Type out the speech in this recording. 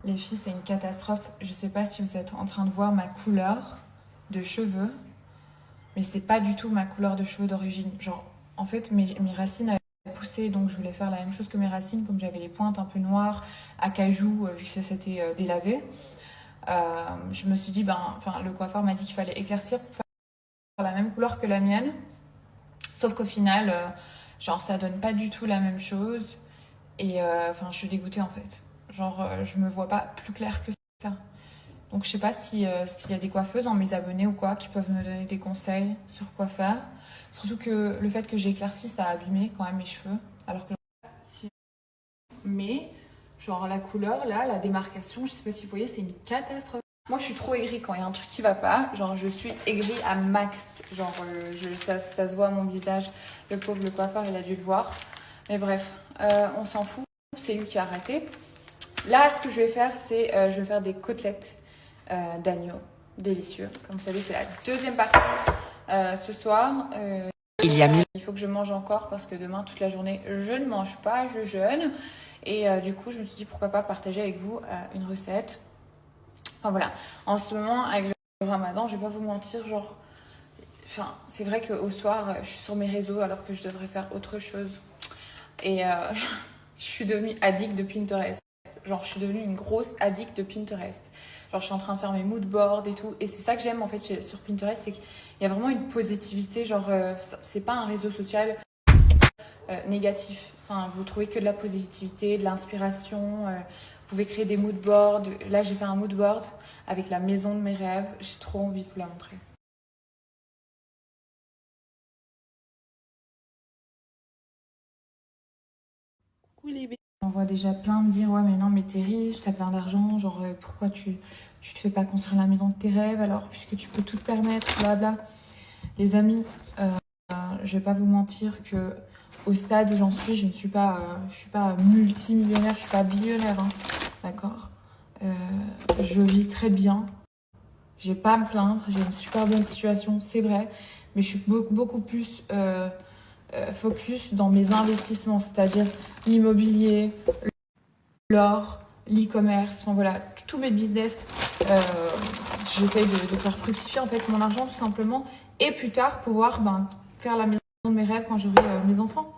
Les filles, c'est une catastrophe. Je sais pas si vous êtes en train de voir ma couleur de cheveux, mais c'est pas du tout ma couleur de cheveux d'origine. Genre, en fait, mes racines avaient poussé, donc je voulais faire la même chose que mes racines, comme j'avais les pointes un peu noires, à cajou, vu que ça s'était délavé. Je me suis dit, le coiffeur m'a dit qu'il fallait éclaircir pour faire la même couleur que la mienne. Sauf qu'au final, genre, ça donne pas du tout la même chose. Et je suis dégoûtée en fait. Genre, je me vois pas plus clair que ça. Donc, je sais pas s'il y a des coiffeuses en mes abonnés ou quoi qui peuvent me donner des conseils sur quoi faire. Surtout que le fait que j'ai éclairci, ça a abîmé quand même mes cheveux. Alors que, si... Mais, genre, la couleur, là, la démarcation, je sais pas si vous voyez, c'est une catastrophe. Moi, je suis trop aigrie quand il y a un truc qui va pas. Genre, je suis aigrie à max. Genre, ça se voit à mon visage. Le pauvre, le coiffeur, il a dû le voir. Mais bref, on s'en fout. C'est lui qui a raté. Là, ce que je vais faire, c'est je vais faire des côtelettes d'agneau délicieux. Comme vous savez, c'est la deuxième partie ce soir. Il faut que je mange encore parce que demain, toute la journée, je ne mange pas, je jeûne. Et du coup, je me suis dit pourquoi pas partager avec vous une recette. Enfin voilà, en ce moment, avec le ramadan, je vais pas vous mentir, genre... Enfin, c'est vrai qu'au soir, je suis sur mes réseaux alors que je devrais faire autre chose. Et je suis devenue addict de Pinterest. Genre, je suis devenue une grosse addict de Pinterest. Genre, je suis en train de faire mes mood boards et tout. Et c'est ça que j'aime en fait sur Pinterest, c'est qu'il y a vraiment une positivité. Genre, c'est pas un réseau social négatif. Enfin, vous trouvez que de la positivité, de l'inspiration. Vous pouvez créer des mood boards. Là, j'ai fait un mood board avec la maison de mes rêves. J'ai trop envie de vous la montrer. On voit déjà plein me dire ouais mais non mais t'es riche, t'as plein d'argent, genre pourquoi tu te fais pas construire la maison de tes rêves alors puisque tu peux tout te permettre, blabla. Les amis, je vais pas vous mentir que au stade où j'en suis, je suis pas multimillionnaire, je suis pas billionnaire, hein, d'accord. Je vis très bien, j'ai pas à me plaindre, j'ai une super bonne situation, c'est vrai, mais je suis beaucoup plus focus dans mes investissements, c'est-à-dire l'immobilier, l'or, l'e-commerce, enfin voilà, tous mes business, j'essaye de faire fructifier en fait mon argent tout simplement et plus tard pouvoir faire la maison de mes rêves quand j'aurai mes enfants.